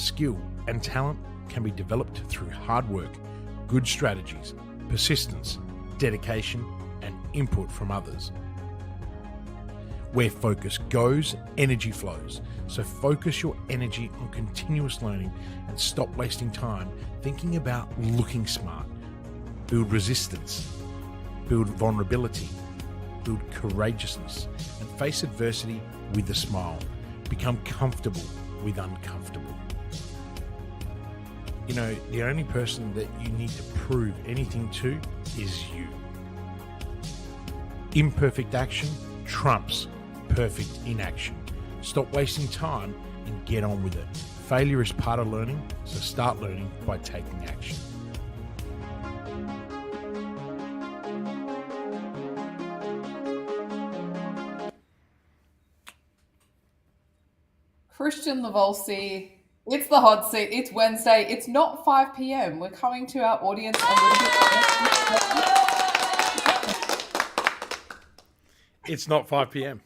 skill, and talent can be developed through hard work, good strategies, persistence, dedication, and input from others. Where focus goes, energy flows. So focus your energy on continuous learning and stop wasting time thinking about looking smart. Build resistance, build vulnerability, build courageousness, and face adversity with a smile. Become comfortable with uncomfortable. You know, the only person that you need to prove anything to is you. Imperfect action trumps perfect inaction. Stop wasting time and get on with it. Failure is part of learning, so start learning by taking action. Kristian Livolsi, it's the hot seat. It's Wednesday. It's not 5 p.m. We're coming to our audience a little bit. It's not 5 p.m.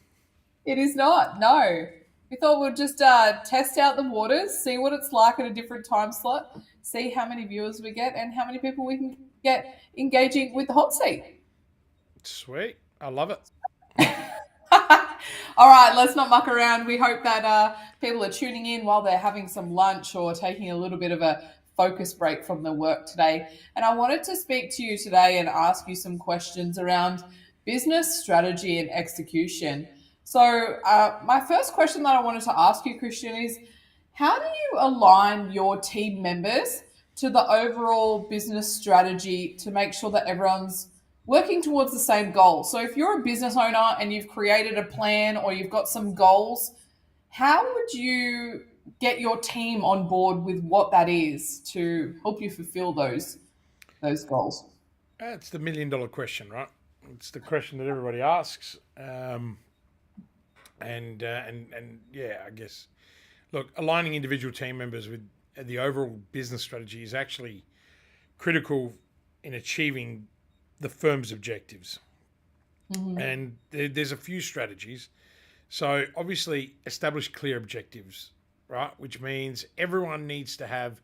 It is not, no. We thought we'd just test out the waters, see what it's like at a different time slot, see how many viewers we get and how many people we can get engaging with the hot seat. Sweet. I love it. All right, let's not muck around. We hope that people are tuning in while they're having some lunch or taking a little bit of a focus break from their work today. And I wanted to speak to you today and ask you some questions around business strategy and execution. So my first question that I wanted to ask you, Kristian, is how do you align your team members to the overall business strategy to make sure that everyone's working towards the same goal? So if you're a business owner and you've created a plan or you've got some goals, how would you get your team on board with what that is to help you fulfill those goals? It's the $1 million question, right? It's the question that everybody asks. And yeah, I guess, look, aligning individual team members with the overall business strategy is actually critical in achieving the firm's objectives. Mm-hmm. And there's a few strategies. So obviously establish clear objectives, right? Which means everyone needs to have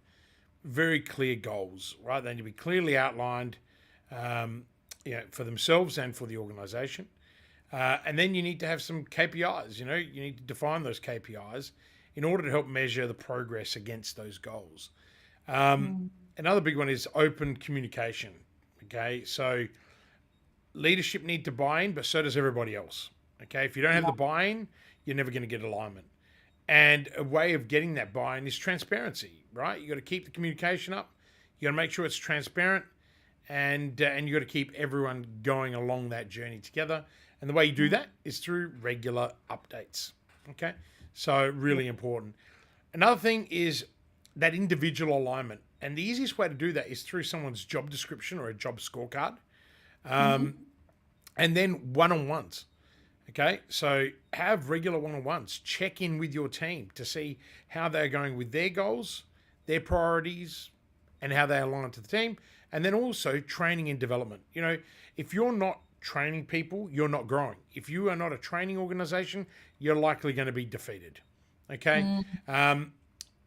very clear goals, right? They need to be clearly outlined, for themselves and for the organization. And then you need to have some KPIs, you need to define those KPIs in order to help measure the progress against those goals. Another big one is open communication. Okay, so leadership need to buy in, but so does everybody else. Okay, if you don't have the buy-in, you're never going to get alignment. And a way of getting that buy-in is transparency, right? You got to keep the communication up. You got to make sure it's transparent, and you got to keep everyone going along that journey together. And the way you do that is through regular updates. Okay, so really important. Another thing is that individual alignment. And the easiest way to do that is through someone's job description or a job scorecard. And then one-on-ones. Okay, so have regular one-on-ones. Check in with your team to see how they're going with their goals, their priorities, and how they align to the team. And then also training and development. If you're not training people, you're not growing. If you are not a training organization, you're likely going to be defeated. Okay.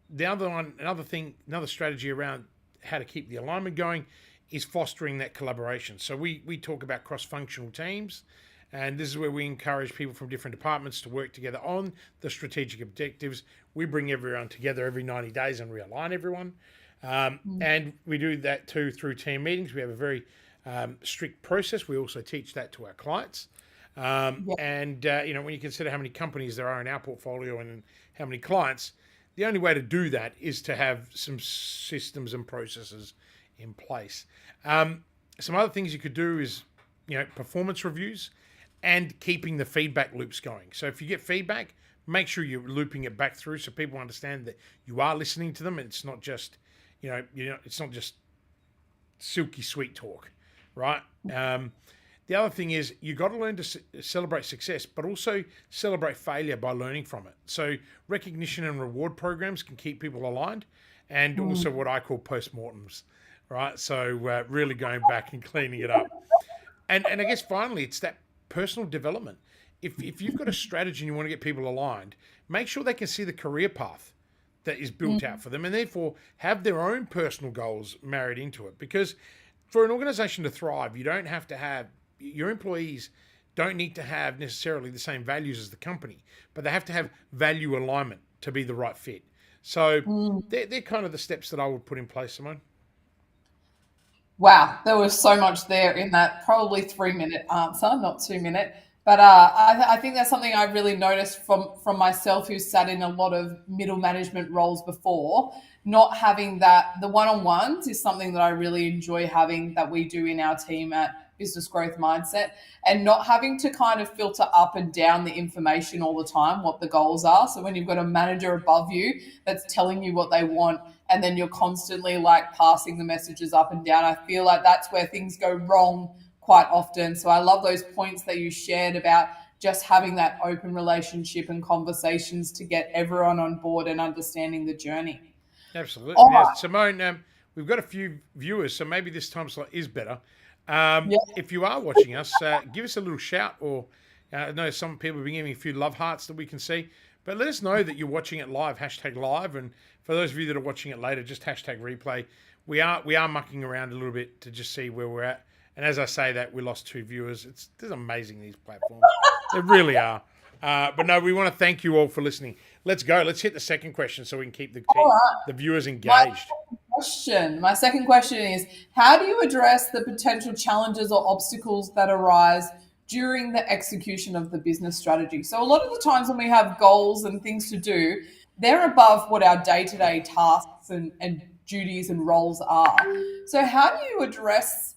Another strategy around how to keep the alignment going is fostering that collaboration. So we talk about cross-functional teams, and this is where we encourage people from different departments to work together on the strategic objectives. We bring everyone together every 90 days and realign everyone. And we do that too through team meetings. We have a very strict process. We also teach that to our clients. And when you consider how many companies there are in our portfolio and how many clients, the only way to do that is to have some systems and processes in place. Some other things you could do is, performance reviews and keeping the feedback loops going. So if you get feedback, make sure you're looping it back through so people understand that you are listening to them and it's not just, it's not just silky sweet talk, right? The other thing is you got to learn to celebrate success, but also celebrate failure by learning from it. So recognition and reward programs can keep people aligned, and also what I call postmortems, right? So really going back and cleaning it up. And I guess finally, it's that personal development. If you've got a strategy and you want to get people aligned, make sure they can see the career path that is built out for them, and therefore have their own personal goals married into it. Because for an organization to thrive, you don't have to have your employees don't need to have necessarily the same values as the company, but they have to have value alignment to be the right fit. So they're kind of the steps that I would put in place, Simone. Wow, there was so much there in that probably 3 minute answer, not 2 minute. But I think that's something I've really noticed from myself, who's sat in a lot of middle management roles before. Not having that, the one-on-ones is something that I really enjoy having, that we do in our team at Business Growth Mindset, and not having to kind of filter up and down the information all the time, what the goals are. So when you've got a manager above you that's telling you what they want, and then you're constantly like passing the messages up and down, I feel like that's where things go wrong quite often. So I love those points that you shared about just having that open relationship and conversations to get everyone on board and understanding the journey. Absolutely. All Now, right. Simone, we've got a few viewers, so maybe this time slot is better. Yeah. If you are watching us, give us a little shout, or I know some people have been giving a few love hearts that we can see, but let us know that you're watching it live, #live. And for those of you that are watching it later, just #replay. We are mucking around a little bit to just see where we're at. And as I say that, we lost 2 viewers. It's amazing, these platforms. They really are. But no, we want to thank you all for listening. Let's go. Let's hit the second question so we can keep All right. the viewers My engaged. my second question is, how do you address the potential challenges or obstacles that arise during the execution of the business strategy? So a lot of the times when we have goals and things to do, they're above what our day-to-day tasks and duties and roles are. So how do you address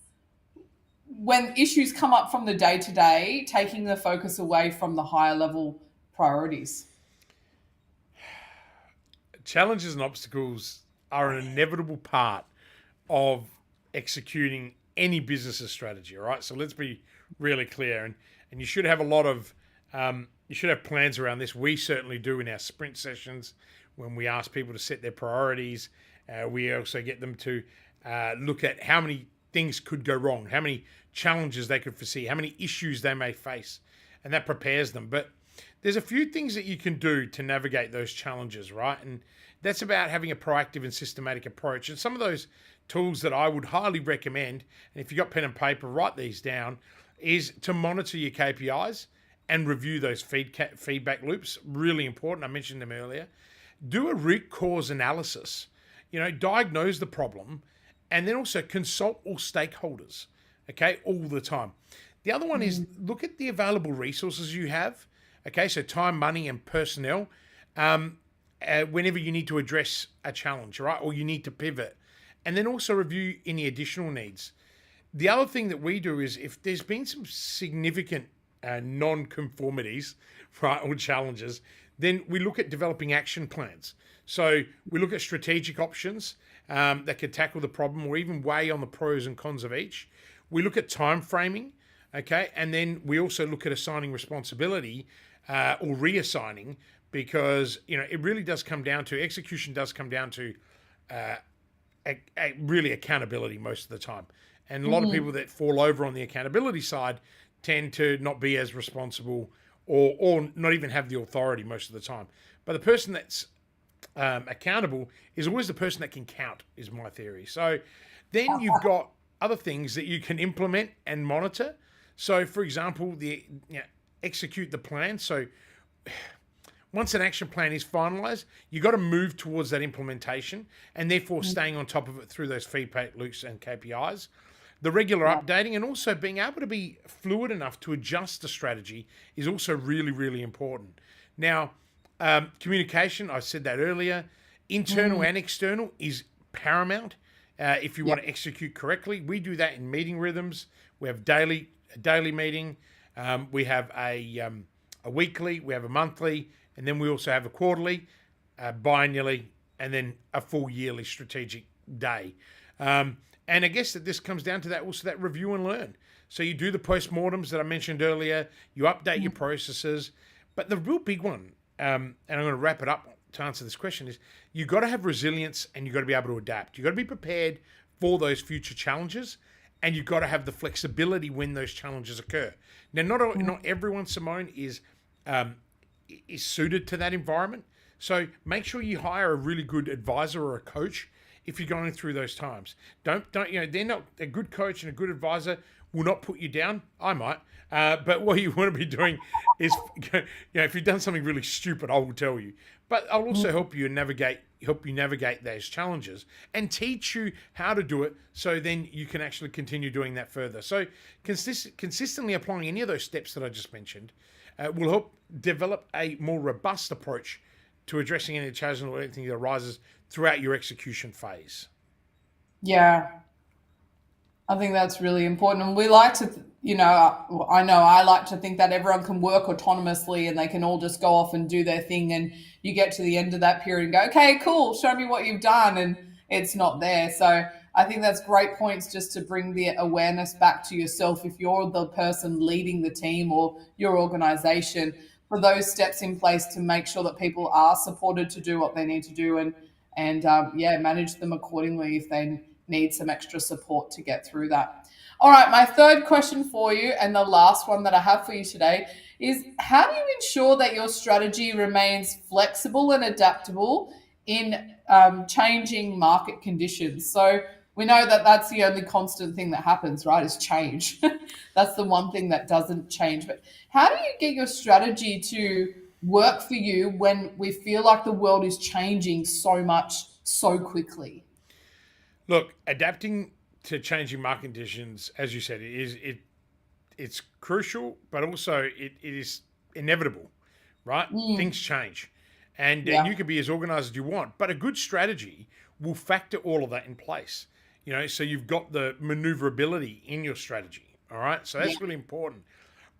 when issues come up from the day-to-day, taking the focus away from the higher level priorities? Challenges and obstacles are an inevitable part of executing any business's strategy. All right, so let's be really clear, and you should have a lot of you should have plans around this. We certainly do in our sprint sessions when we ask people to set their priorities. We also get them to look at how many things could go wrong, how many challenges they could foresee, how many issues they may face, and that prepares them. But there's a few things that you can do to navigate those challenges, right? And that's about having a proactive and systematic approach. And some of those tools that I would highly recommend, and if you've got pen and paper, write these down, is to monitor your KPIs and review those feedback loops. Really important. I mentioned them earlier. Do a root cause analysis. Diagnose the problem, and then also consult all stakeholders, okay, all the time. The other one is look at the available resources you have, okay, so time, money, and personnel, whenever you need to address a challenge, right, or you need to pivot. And then also review any additional needs. The other thing that we do is if there's been some significant non-conformities, right, or challenges, then we look at developing action plans. So we look at strategic options that could tackle the problem or even weigh on the pros and cons of each. We look at time framing, okay, and then we also look at assigning responsibility or reassigning, because it really does come down to execution. Does come down to really accountability most of the time, and a lot of people that fall over on the accountability side tend to not be as responsible or not even have the authority most of the time. But the person that's accountable is always the person that can count, is my theory. So then you've got other things that you can implement and monitor. So for example, execute the plan. So once an action plan is finalized, you got to move towards that implementation, and therefore staying on top of it through those feedback loops and KPIs. The regular updating, and also being able to be fluid enough to adjust the strategy, is also really, really important. Now, communication, I said that earlier, internal and external is paramount if you want to execute correctly. We do that in meeting rhythms. We have a daily meeting. We have a weekly, we have a monthly, and then we also have a quarterly, biannually, and then a full yearly strategic day. And I guess that this comes down to that also that review and learn. So you do the postmortems that I mentioned earlier, you update your processes, but the real big one, and I'm going to wrap it up to answer this question, is you got to have resilience and you got to be able to adapt. You got to be prepared for those future challenges, and you've got to have the flexibility when those challenges occur. Now, not everyone, Simone, is suited to that environment. So make sure you hire a really good advisor or a coach if you're going through those times. Don't they're not a good coach and a good advisor will not put you down. I might, but what you want to be doing is, if you've done something really stupid, I will tell you. But I'll also help you navigate those challenges and teach you how to do it, so then you can actually continue doing that further. So consistently applying any of those steps that I just mentioned will help develop a more robust approach to addressing any challenges or anything that arises throughout your execution phase. Yeah, I think that's really important. And we like to, I know I like to think that everyone can work autonomously and they can all just go off and do their thing. And you get to the end of that period and go, okay, cool, show me what you've done. And it's not there. So I think that's great points just to bring the awareness back to yourself if you're the person leading the team or your organization, for those steps in place to make sure that people are supported to do what they need to do, and manage them accordingly if they need some extra support to get through that. All right, my third question for you, and the last one that I have for you today, is how do you ensure that your strategy remains flexible and adaptable in changing market conditions? So we know that that's the only constant thing that happens, right, is change. That's the one thing that doesn't change. But how do you get your strategy to work for you when we feel like the world is changing so much so quickly? Look, adapting to changing market conditions, as you said, it's crucial, but also it is inevitable, right? Things change, and you can be as organized as you want, but a good strategy will factor all of that in place. So you've got the maneuverability in your strategy. All right, so that's really important.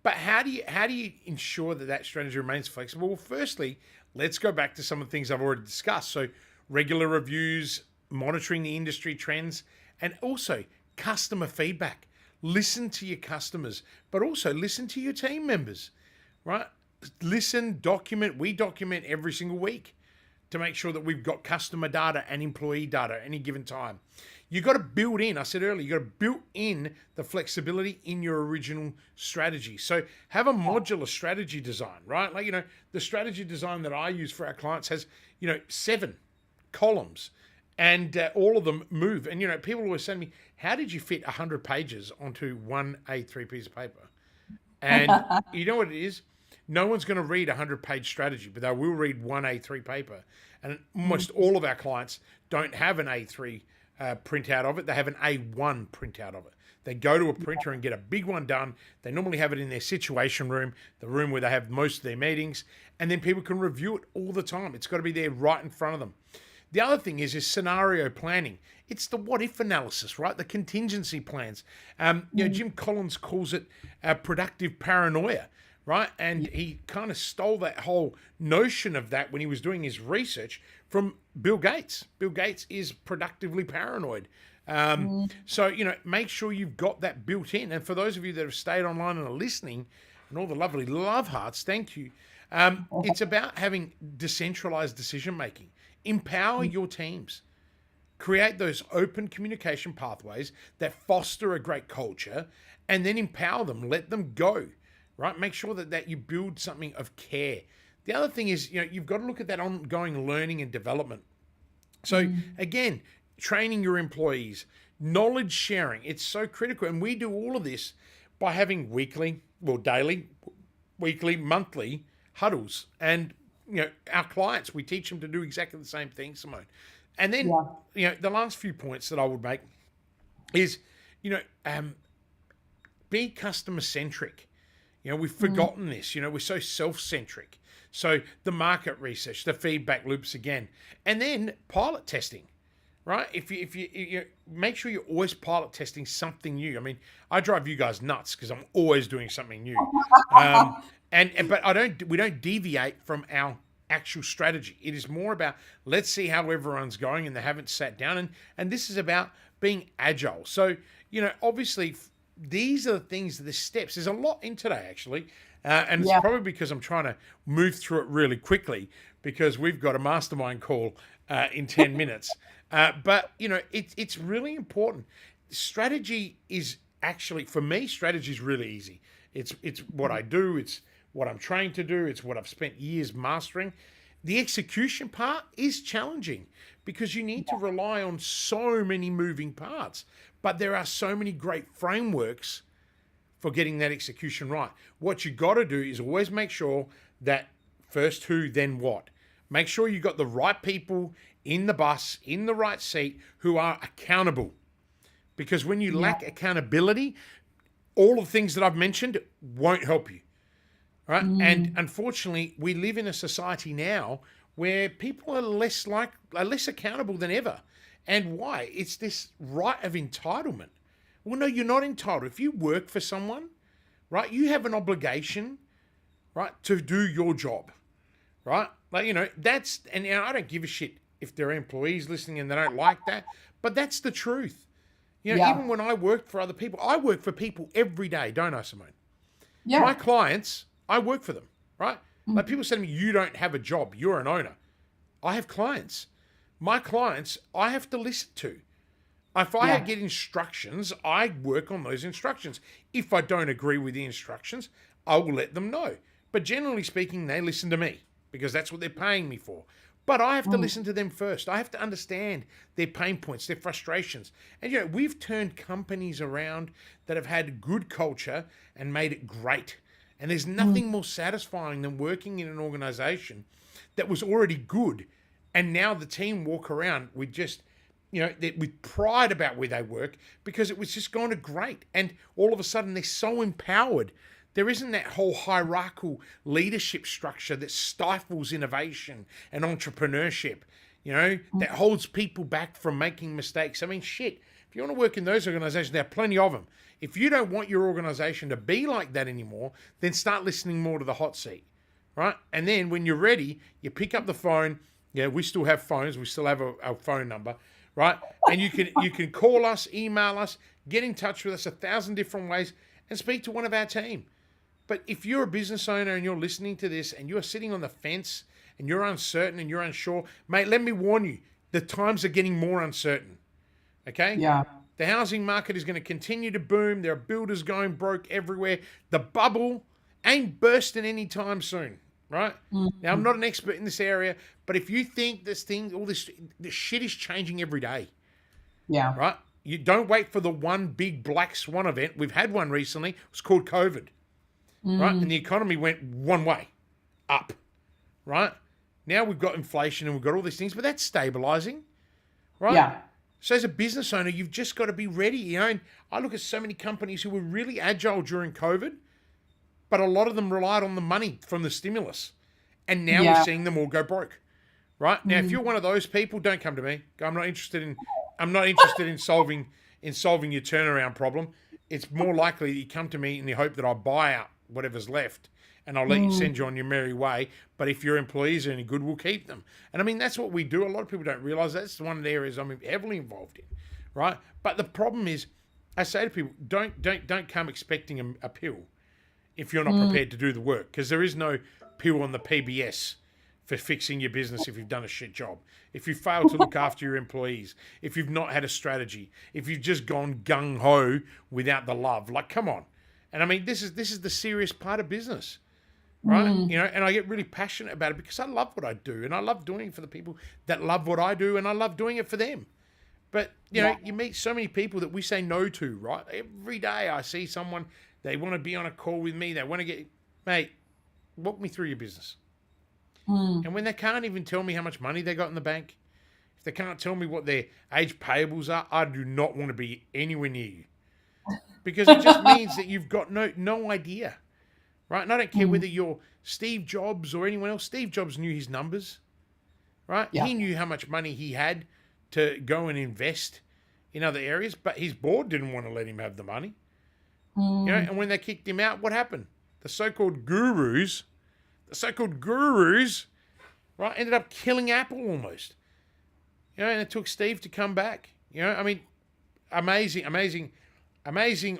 But how do you ensure that strategy remains flexible? Well, firstly, let's go back to some of the things I've already discussed. So regular reviews, monitoring the industry trends, and also customer feedback. Listen to your customers, but also listen to your team members, right? Listen, document. We document every single week to make sure that we've got customer data and employee data at any given time. You've got to build in, I said earlier, you've got to build in the flexibility in your original strategy. So have a modular strategy design, right? The strategy design that I use for our clients has, 7 columns, and all of them move. And, people always say to me, how did you fit 100 pages onto one A3 piece of paper? And you know what it is? No one's going to read a 100-page strategy, but they will read one A3 paper. And almost all of our clients don't have an A3 printout of it. They have an A1 printout of it. They go to a printer and get a big one done. They normally have it in their situation room, the room where they have most of their meetings, and then people can review it all the time. It's got to be there right in front of them. The other thing is scenario planning. It's the what-if analysis, right? The contingency plans. Jim Collins calls it productive paranoia, right? And he kind of stole that whole notion of that when he was doing his research from Bill Gates. Bill Gates is productively paranoid. So, make sure you've got that built in. And for those of you that have stayed online and are listening, and all the lovely love hearts, thank you. It's about having decentralized decision-making. Empower your teams. Create those open communication pathways that foster a great culture, and then empower them. Let them go, right? Make sure that you build something of care. The other thing is, you've got to look at that ongoing learning and development. So again, training your employees, knowledge sharing, it's so critical. And we do all of this by having daily, weekly, monthly huddles. And our clients, we teach them to do exactly the same thing, Simone. And then, the last few points that I would make is, be customer centric. We've forgotten this. We're so self-centric. So the market research, the feedback loops again, and then pilot testing, right? If you make sure you're always pilot testing something new. I mean, I drive you guys nuts because I'm always doing something new. But we don't deviate from our actual strategy. It is more about, let's see how everyone's going, and they haven't sat down. And this is about being agile. So, obviously these are the things, the steps. There's a lot in today, actually. And it's probably because I'm trying to move through it really quickly because we've got a mastermind call in 10 minutes. But, it's really important. Strategy is actually, for me, strategy is really easy. It's what I do. It's what I'm trained to do. It's what I've spent years mastering. The execution part is challenging because you need to rely on so many moving parts, but there are so many great frameworks for getting that execution right. What you got to do is always make sure that first who, then what. Make sure you got the right people in the bus, in the right seat, who are accountable. Because when you lack accountability, all the things that I've mentioned won't help you. Right? And unfortunately, we live in a society now where people are less accountable than ever. And why? It's this right of entitlement. Well, no, you're not entitled. If you work for someone, right, you have an obligation, right, to do your job, right? Like, you know, and I don't give a shit if there are employees listening and they don't like that, but that's the truth. You know, even when I work for other people, I work for people every day, don't I, Simone? Yeah. My clients, I work for them, right? Like people say to me, you don't have a job, you're an owner. I have clients. My clients, I have to listen to. If I get instructions, I work on those instructions. If I don't agree with the instructions, I will let them know. But generally speaking, they listen to me because that's what they're paying me for. But I have to listen to them first. I have to understand their pain points, their frustrations. And, you know, we've turned companies around that have had good culture and made it great. And there's nothing more satisfying than working in an organization that was already good. And now the team walk around with just, you know, with pride about where they work because it was just going to great. And all of a sudden they're so empowered. There isn't that whole hierarchical leadership structure that stifles innovation and entrepreneurship, you know, that holds people back from making mistakes. I mean, shit, if you want to work in those organizations, there are plenty of them. If you don't want your organization to be like that anymore, then start listening more to the hot seat, right? And then when you're ready, you pick up the phone. Yeah, we still have phones. We still have a phone number, right? And you can call us, email us, get in touch with us 1,000 different ways and speak to one of our team. But if you're a business owner and you're listening to this and you're sitting on the fence and you're uncertain and you're unsure, mate, let me warn you, the times are getting more uncertain, okay? Yeah. The housing market is going to continue to boom. There are builders going broke everywhere. The bubble ain't bursting anytime soon, right? Now, I'm not an expert in this area, but if you think this shit is changing every day, right? You don't wait for the one big black swan event. We've had one recently. It was called COVID, right? And the economy went one way, up, right? Now we've got inflation and we've got all these things, but that's stabilizing, right? Yeah. So as a business owner, you've just got to be ready, you know. And I look at so many companies who were really agile during COVID, but a lot of them relied on the money from the stimulus. And now we're seeing them all go broke, right? Now, if you're one of those people, don't come to me. I'm not interested in solving your turnaround problem. It's more likely that you come to me in the hope that I'll buy out whatever's left and I'll let you send you on your merry way. But if your employees are any good, we'll keep them. And I mean, that's what we do. A lot of people don't realize that's one of the areas I'm heavily involved in, right? But the problem is, I say to people, don't come expecting a pill if you're not prepared to do the work, because there is no pill on the PBS for fixing your business if you've done a shit job, if you fail to look after your employees, if you've not had a strategy, if you've just gone gung-ho without the love. Like, come on. And I mean, this is the serious part of business, right? You know, and I get really passionate about it because I love what I do and I love doing it for the people that love what I do and I love doing it for them. But, you know, you meet so many people that we say no to, right? Every day I see someone, they want to be on a call with me. They want to get, mate, walk me through your business. And when they can't even tell me how much money they got in the bank, if they can't tell me what their age payables are, I do not want to be anywhere near you. Because it just means that you've got no idea, right? And I don't care whether you're Steve Jobs or anyone else. Steve Jobs knew his numbers, right? Yeah. He knew how much money he had to go and invest in other areas, but his board didn't want to let him have the money. You know, and when they kicked him out, what happened? The so-called gurus, right, ended up killing Apple almost. You know, and it took Steve to come back. You know, I mean, amazing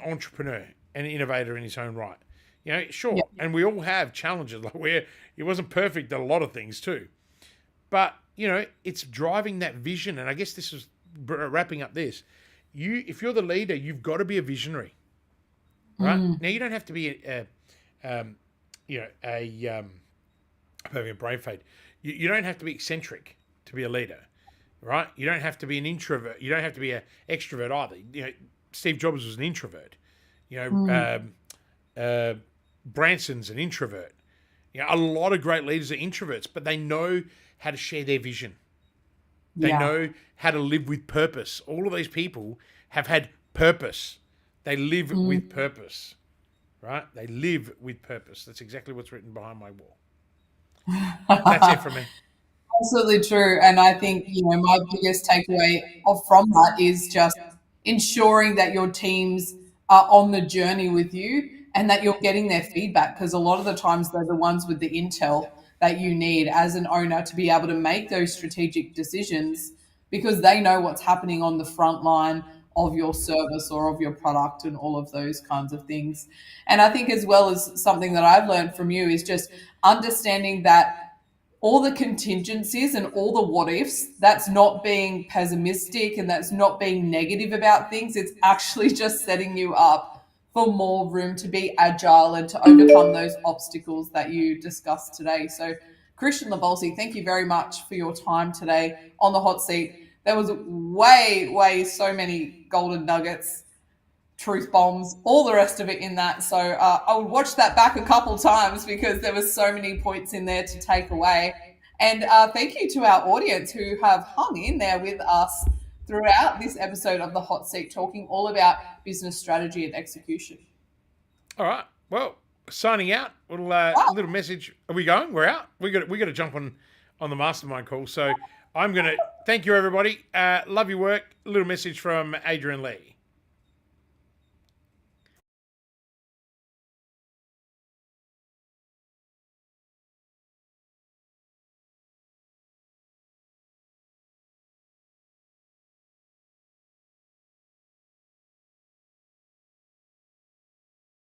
entrepreneur and innovator in his own right. You know, sure. Yeah. And we all have challenges, like where he wasn't perfect at a lot of things too. But, you know, it's driving that vision. And I guess this is wrapping up this. If you're the leader, you've got to be a visionary, right? Now, you don't have to be I'm having a brain fade. You don't have to be eccentric to be a leader, right? You don't have to be an introvert. You don't have to be an extrovert either. You know, Steve Jobs was an introvert. You know, Branson's an introvert. You know, a lot of great leaders are introverts, but they know how to share their vision. They know how to live with purpose. All of these people have had purpose. They live with purpose, right? They live with purpose. That's exactly what's written behind my wall. That's it from me. Absolutely true. And I think, my biggest takeaway from that is just ensuring that your teams are on the journey with you and that you're getting their feedback, because a lot of the times they're the ones with the intel that you need as an owner to be able to make those strategic decisions, because they know what's happening on the front line of your service or of your product and all of those kinds of things. And I think, as well, as something that I've learned from you, is just understanding that all the contingencies and all the what ifs, that's not being pessimistic and that's not being negative about things. It's actually just setting you up for more room to be agile and to overcome those obstacles that you discussed today. So, Kristian Livolsi, thank you very much for your time today on the hot seat. There was way so many golden nuggets, truth bombs, all the rest of it in that. So I would watch that back a couple times because there was so many points in there to take away. And thank you to our audience who have hung in there with us throughout this episode of The Hot Seat, talking all about business strategy and execution. All right. Well, signing out. Little message. Are we going? We're out. We got to jump on the mastermind call. So I'm going to thank you, everybody. Love your work. A little message from Adrian Lee.